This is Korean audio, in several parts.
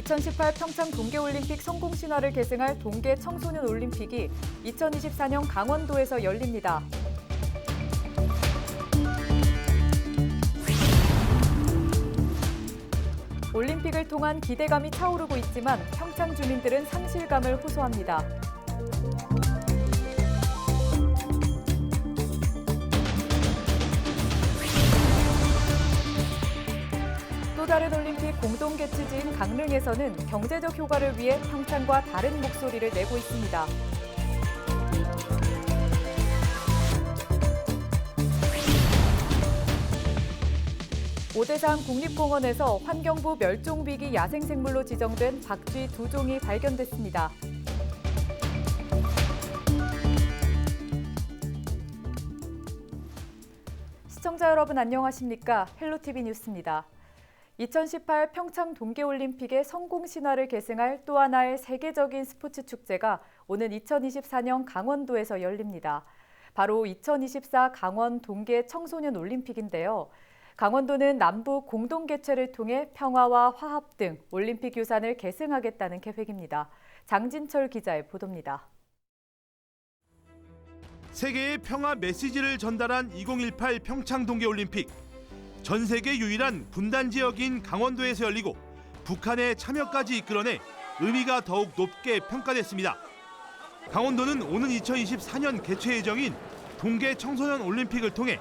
2018 평창 동계올림픽 성공 신화를 계승할 동계 청소년 올림픽이 2024년 강원도에서 열립니다. 올림픽을 통한 기대감이 차오르고 있지만 평창 주민들은 상실감을 호소합니다. 또 다른 올림픽 공동 개최지인 강릉에서는 경제적 효과를 위해 평창과 다른 목소리를 내고 있습니다. 오대산 국립공원에서 환경부 멸종위기 야생생물로 지정된 박쥐 2종이 발견됐습니다. 시청자 여러분 안녕하십니까? 헬로티비 뉴스입니다. 2018 평창 동계올림픽의 성공 신화를 계승할 또 하나의 세계적인 스포츠 축제가 오는 2024년 강원도에서 열립니다. 바로 2024 강원 동계 청소년 올림픽인데요. 강원도는 남북 공동 개최를 통해 평화와 화합 등 올림픽 유산을 계승하겠다는 계획입니다. 장진철 기자의 보도입니다. 세계의 평화 메시지를 전달한 2018 평창 동계올림픽. 전 세계 유일한 분단 지역인 강원도에서 열리고 북한의 참여까지 이끌어내 의미가 더욱 높게 평가됐습니다. 강원도는 오는 2024년 개최 예정인 동계 청소년 올림픽을 통해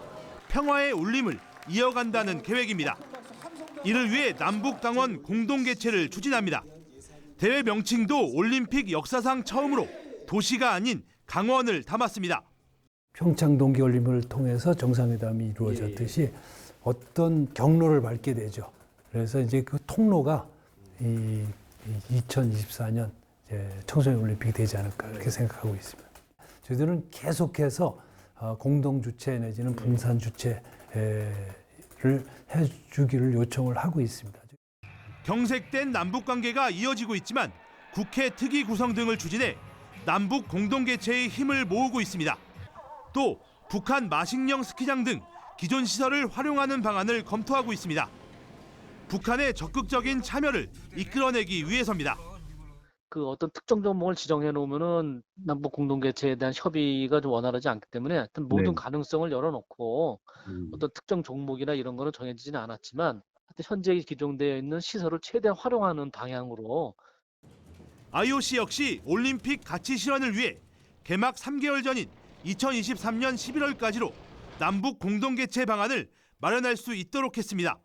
평화의 울림을 이어간다는 계획입니다. 이를 위해 남북강원 공동 개최를 추진합니다. 대회 명칭도 올림픽 역사상 처음으로 도시가 아닌 강원을 담았습니다. 평창 동계올림픽을 통해서 정상회담이 이루어졌듯이 어떤 경로를 밟게 되죠. 그래서 이제 그 통로가 2024년 청소년 올림픽이 되지 않을까 그렇게 생각하고 있습니다. 저희들은 계속해서 공동 주최 내지는 분산 주최를 해주기를 요청을 하고 있습니다. 경색된 남북 관계가 이어지고 있지만 국회 특위 구성 등을 추진해 남북 공동 개최의 힘을 모으고 있습니다. 또 북한 마식령 스키장 등 기존 시설을 활용하는 방안을 검토하고 있습니다. 북한의 적극적인 참여를 이끌어내기 위해서입니다. 그 어떤 특정 종목을 지정해 놓으면은 남북 공동 개최에 대한 협의가 좀 원활하지 않기 때문에 하여튼 모든 가능성을 열어놓고 어떤 특정 종목이나 이런 거는 정해지지는 않았지만 하여튼 현재 기존되어 있는 시설을 최대한 활용하는 방향으로. IOC 역시 올림픽 가치 실현을 위해 개막 3개월 전인 2023년 11월까지로 남북 공동 개최 방안을 마련할 수 있도록 했습니다.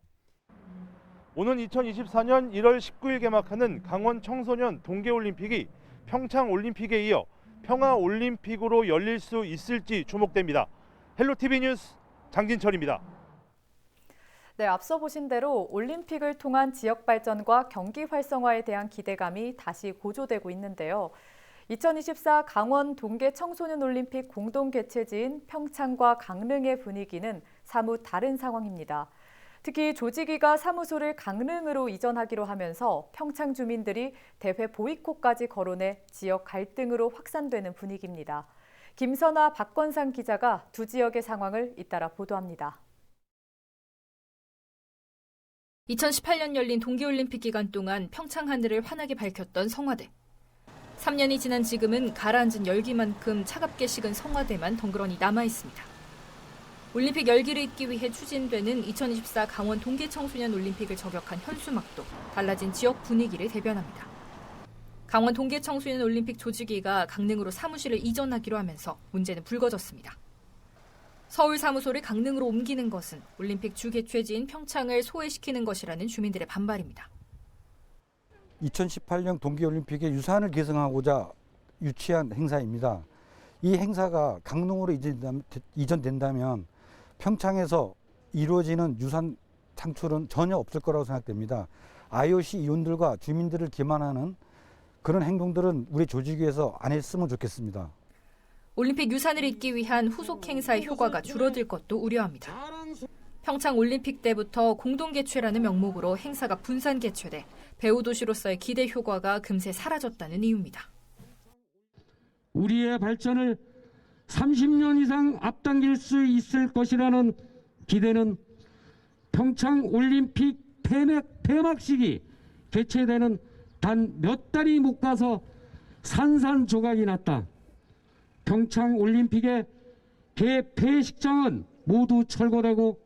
오는 2024년 1월 19일 개막하는 강원 청소년 동계올림픽이 평창올림픽에 이어 평화올림픽으로 열릴 수 있을지 주목됩니다. 헬로티비 뉴스 장진철입니다. 네, 앞서 보신 대로 올림픽을 통한 지역 발전과 경기 활성화에 대한 기대감이 다시 고조되고 있는데요. 2024 강원 동계 청소년 올림픽 공동 개최지인 평창과 강릉의 분위기는 사뭇 다른 상황입니다. 특히 조직위가 사무소를 강릉으로 이전하기로 하면서 평창 주민들이 대회 보이콧까지 거론해 지역 갈등으로 확산되는 분위기입니다. 김선아, 박건상 기자가 두 지역의 상황을 잇따라 보도합니다. 2018년 열린 동계올림픽 기간 동안 평창 하늘을 환하게 밝혔던 성화대. 3년이 지난 지금은 가라앉은 열기만큼 차갑게 식은 성화대만 덩그러니 남아있습니다. 올림픽 열기를 잇기 위해 추진되는 2024 강원 동계청소년 올림픽을 저격한 현수막도 달라진 지역 분위기를 대변합니다. 강원 동계청소년 올림픽 조직위가 강릉으로 사무실을 이전하기로 하면서 문제는 불거졌습니다. 서울 사무소를 강릉으로 옮기는 것은 올림픽 주 개최지인 평창을 소외시키는 것이라는 주민들의 반발입니다. 2018년 동계올림픽의 유산을 계승하고자 유치한 행사입니다. 이 행사가 강릉으로 이전된다면 평창에서 이루어지는 유산 창출은 전혀 없을 거라고 생각됩니다. IOC 위원들과 주민들을 기만하는 그런 행동들은 우리 조직위에서 안 했으면 좋겠습니다. 올림픽 유산을 잇기 위한 후속 행사의 효과가 줄어들 것도 우려합니다. 평창 올림픽 때부터 공동 개최라는 명목으로 행사가 분산 개최돼 배후 도시로서의 기대 효과가 금세 사라졌다는 이유입니다. 우리의 발전을 30년 이상 앞당길 수 있을 것이라는 기대는 평창 올림픽 폐막식이 개최되는 단 몇 달이 못 가서 산산조각이 났다. 평창올림픽의 개폐식장은 모두 철거되고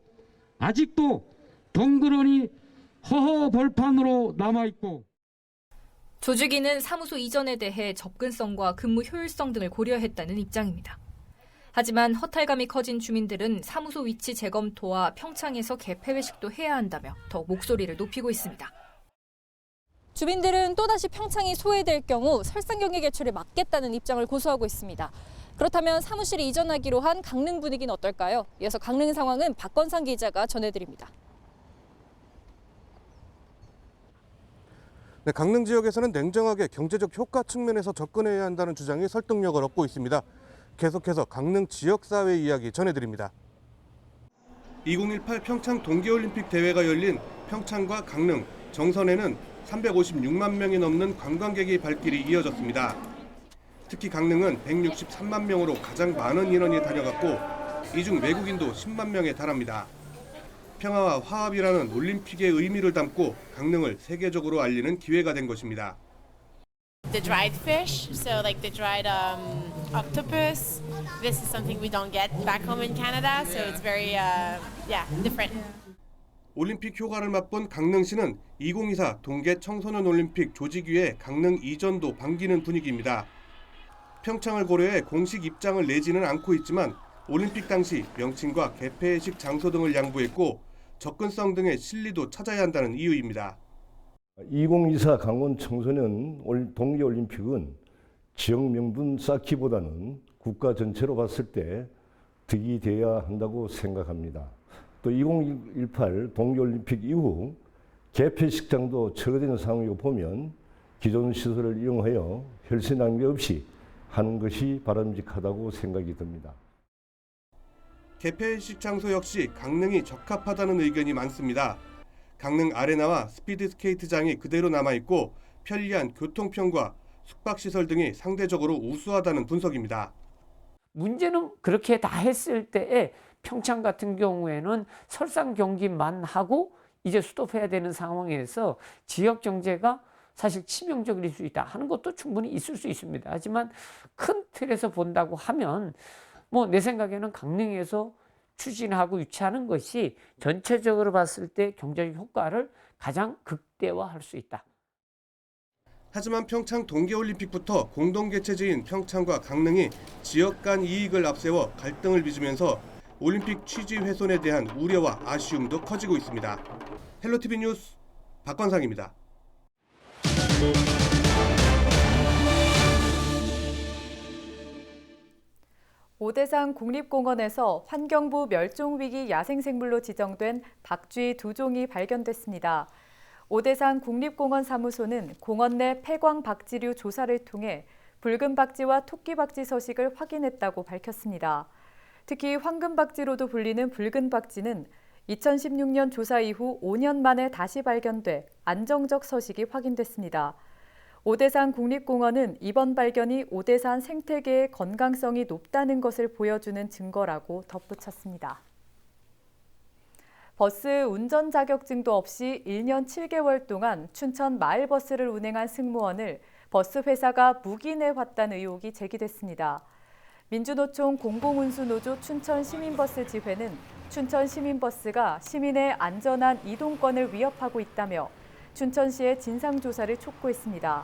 아직도 덩그러니 허허벌판으로 남아있고, 조직위는 사무소 이전에 대해 접근성과 근무 효율성 등을 고려했다는 입장입니다. 하지만 허탈감이 커진 주민들은 사무소 위치 재검토와 평창에서 개폐회식도 해야 한다며 더욱 목소리를 높이고 있습니다. 주민들은 또다시 평창이 소외될 경우 설상 경기 개최를 막겠다는 입장을 고수하고 있습니다. 그렇다면 사무실이 이전하기로 한 강릉 분위기는 어떨까요? 이어서 강릉 상황은 박건상 기자가 전해드립니다. 네, 강릉 지역에서는 냉정하게 경제적 효과 측면에서 접근해야 한다는 주장이 설득력을 얻고 있습니다. 계속해서 강릉 지역사회 이야기 전해드립니다. 2018 평창 동계올림픽 대회가 열린 평창과 강릉, 정선에는 356만 명이 넘는 관광객의 발길이 이어졌습니다. 특히 강릉은 163만 명으로 가장 많은 인원이 다녀갔고 이 중 외국인도 10만 명에 달합니다. 평화와 화합이라는 올림픽의 의미를 담고 강릉을 세계적으로 알리는 기회가 된 것입니다. The dried fish, so like the dried octopus. This is something we don't get back home in Canada, so it's very different. 올림픽 효과를 맛본 강릉시는 2024 동계 청소년 올림픽 조직위에 강릉 이전도 반기는 분위기입니다. 평창을 고려해 공식 입장을 내지는 않고 있지만 올림픽 당시 명칭과 개폐식 장소 등을 양보했고 접근성 등의 실리도 찾아야 한다는 이유입니다. 2024 강원 청소년 동계올림픽은 지역 명분 쌓기보다는 국가 전체로 봤을 때 득이 돼야 한다고 생각합니다. 또 2018 동계올림픽 이후 개폐식장도 철거되는 상황이고 보면 기존 시설을 이용하여 혈세 낭비 없이 하는 것이 바람직하다고 생각이 듭니다. 개폐식 장소 역시 강릉이 적합하다는 의견이 많습니다. 강릉 아레나와 스피드 스케이트장이 그대로 남아있고 편리한 교통편과 숙박시설 등이 상대적으로 우수하다는 분석입니다. 문제는 그렇게 다 했을 때에 평창 같은 경우에는 설상 경기만 하고 이제 스톱해야 되는 상황에서 지역 경제가 사실 치명적일 수 있다 하는 것도 충분히 있을 수 있습니다. 하지만 큰 틀에서 본다고 하면 내 생각에는 강릉에서 추진하고 유치하는 것이 전체적으로 봤을 때 경제적 효과를 가장 극대화할 수 있다. 하지만 평창 동계올림픽부터 공동개최지인 평창과 강릉이 지역 간 이익을 앞세워 갈등을 빚으면서 올림픽 취지 훼손에 대한 우려와 아쉬움도 커지고 있습니다. 헬로티비 뉴스 박건상입니다. 오대산 국립공원에서 환경부 멸종위기 야생생물로 지정된 박쥐 2종이 발견됐습니다. 오대산 국립공원 사무소는 공원 내 폐광 박쥐류 조사를 통해 붉은 박쥐와 토끼 박쥐 서식을 확인했다고 밝혔습니다. 특히 황금박쥐로도 불리는 붉은 박쥐는 2016년 조사 이후 5년 만에 다시 발견돼 안정적 서식이 확인됐습니다. 오대산 국립공원은 이번 발견이 오대산 생태계의 건강성이 높다는 것을 보여주는 증거라고 덧붙였습니다. 버스 운전 자격증도 없이 1년 7개월 동안 춘천 마을버스를 운행한 승무원을 버스 회사가 묵인해왔다는 의혹이 제기됐습니다. 민주노총 공공운수노조 춘천시민버스 지회는 춘천시민버스가 시민의 안전한 이동권을 위협하고 있다며 춘천시에 진상조사를 촉구했습니다.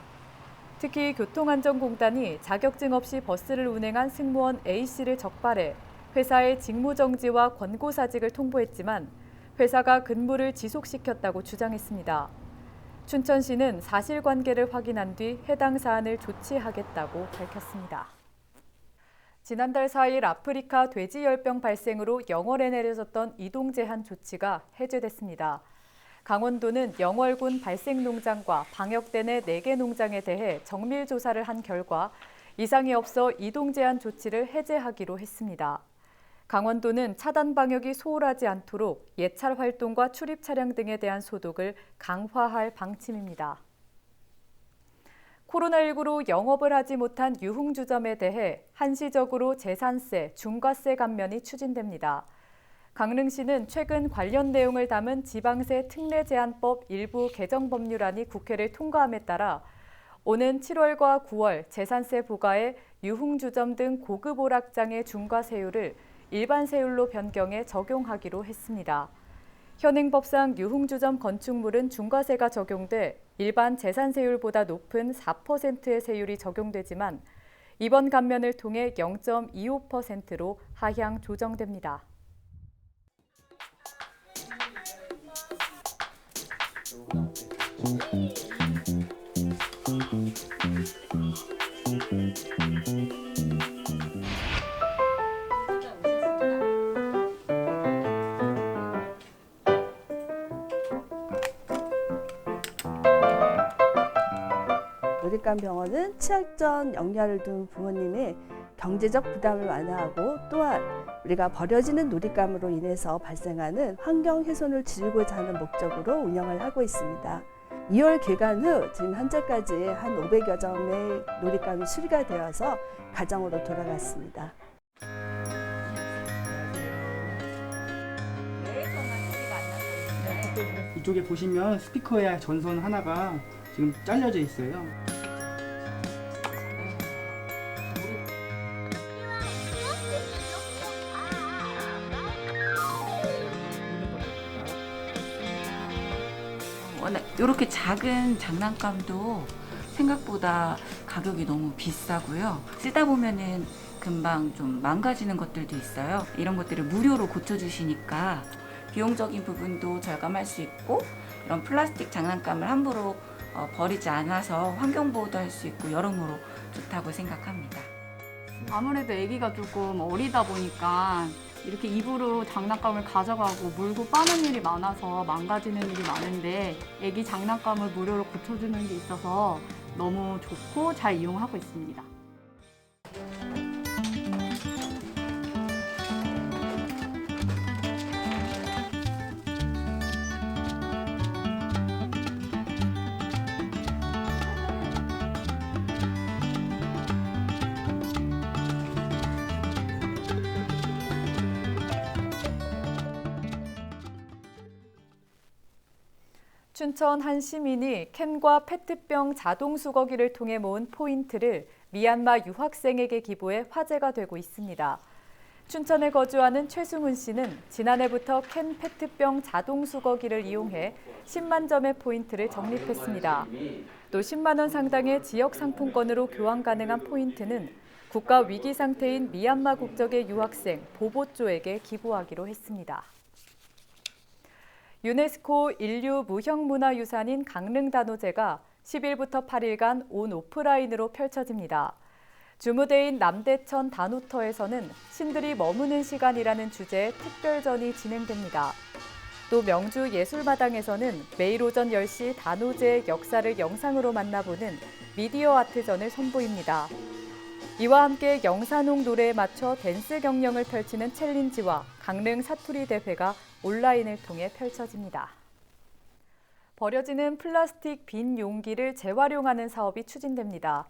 특히 교통안전공단이 자격증 없이 버스를 운행한 승무원 A씨를 적발해 회사의 직무정지와 권고사직을 통보했지만 회사가 근무를 지속시켰다고 주장했습니다. 춘천시는 사실관계를 확인한 뒤 해당 사안을 조치하겠다고 밝혔습니다. 지난달 4일 아프리카 돼지열병 발생으로 영월에 내려졌던 이동 제한 조치가 해제됐습니다. 강원도는 영월군 발생농장과 방역대 내 4개 농장에 대해 정밀 조사를 한 결과 이상이 없어 이동 제한 조치를 해제하기로 했습니다. 강원도는 차단 방역이 소홀하지 않도록 예찰 활동과 출입 차량 등에 대한 소독을 강화할 방침입니다. 코로나19로 영업을 하지 못한 유흥주점에 대해 한시적으로 재산세, 중과세 감면이 추진됩니다. 강릉시는 최근 관련 내용을 담은 지방세 특례 제한법 일부 개정 법률안이 국회를 통과함에 따라 오는 7월과 9월 재산세 부과에 유흥주점 등 고급 오락장의 중과세율을 일반 세율로 변경해 적용하기로 했습니다. 현행법상 유흥주점 건축물은 중과세가 적용돼 일반 재산세율보다 높은 4%의 세율이 적용되지만 이번 감면을 통해 0.25%로 하향 조정됩니다. 누리감병원은 취약전 영유아를 둔 부모님의 경제적 부담을 완화하고 또한 우리가 버려지는 누리감으로 인해서 발생하는 환경 훼손을 줄이고자 하는 목적으로 운영을 하고 있습니다. 2월 개관 후 지금 현재까지 한 500여 점의 누리감이 수리가 되어서 가정으로 돌아갔습니다. 이쪽에 보시면 스피커의 전선 하나가 지금 잘려져 있어요. 이렇게 작은 장난감도 생각보다 가격이 너무 비싸고요. 쓰다 보면은 금방 좀 망가지는 것들도 있어요. 이런 것들을 무료로 고쳐주시니까 비용적인 부분도 절감할 수 있고 이런 플라스틱 장난감을 함부로 버리지 않아서 환경보호도 할 수 있고 여러모로 좋다고 생각합니다. 아무래도 아기가 조금 어리다 보니까 이렇게 입으로 장난감을 가져가고 물고 빠는 일이 많아서 망가지는 일이 많은데 아기 장난감을 무료로 고쳐주는 게 있어서 너무 좋고 잘 이용하고 있습니다. 춘천 한 시민이 캔과 페트병 자동 수거기를 통해 모은 포인트를 미얀마 유학생에게 기부해 화제가 되고 있습니다. 춘천에 거주하는 최승훈 씨는 지난해부터 캔 페트병 자동 수거기를 이용해 10만 점의 포인트를 적립했습니다. 또 10만 원 상당의 지역 상품권으로 교환 가능한 포인트는 국가 위기 상태인 미얀마 국적의 유학생 보보쪼에게 기부하기로 했습니다. 유네스코 인류 무형문화유산인 강릉단오제가 10일부터 8일간 온 오프라인으로 펼쳐집니다. 주무대인 남대천 단오터에서는 신들이 머무는 시간이라는 주제의 특별전이 진행됩니다. 또 명주 예술마당에서는 매일 오전 10시 단오제의 역사를 영상으로 만나보는 미디어 아트전을 선보입니다. 이와 함께 영산홍 노래에 맞춰 댄스 경연을 펼치는 챌린지와 강릉 사투리 대회가 온라인을 통해 펼쳐집니다. 버려지는 플라스틱 빈 용기를 재활용하는 사업이 추진됩니다.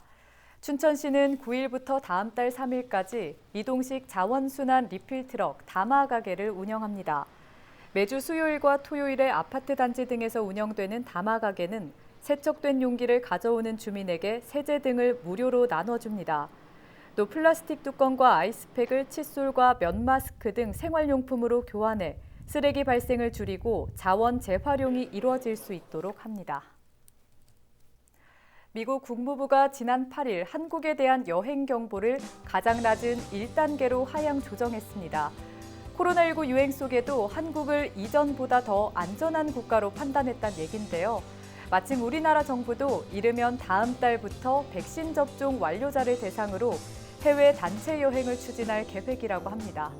춘천시는 9일부터 다음 달 3일까지 이동식 자원순환 리필 트럭 다마 가게를 운영합니다. 매주 수요일과 토요일에 아파트 단지 등에서 운영되는 다마 가게는 세척된 용기를 가져오는 주민에게 세제 등을 무료로 나눠줍니다. 또 플라스틱 뚜껑과 아이스팩을 칫솔과 면 마스크 등 생활용품으로 교환해 쓰레기 발생을 줄이고 자원 재활용이 이루어질 수 있도록 합니다. 미국 국무부가 지난 8일 한국에 대한 여행 경보를 가장 낮은 1단계로 하향 조정했습니다. 코로나19 유행 속에도 한국을 이전보다 더 안전한 국가로 판단했다는 얘긴데요. 마침 우리나라 정부도 이르면 다음 달부터 백신 접종 완료자를 대상으로 해외 단체 여행을 추진할 계획이라고 합니다.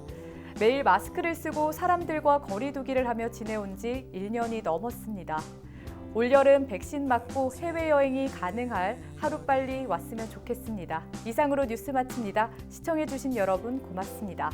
매일 마스크를 쓰고 사람들과 거리 두기를 하며 지내온 지 1년이 넘었습니다. 올여름 백신 맞고 해외여행이 가능할 하루빨리 왔으면 좋겠습니다. 이상으로 뉴스 마칩니다. 시청해주신 여러분 고맙습니다.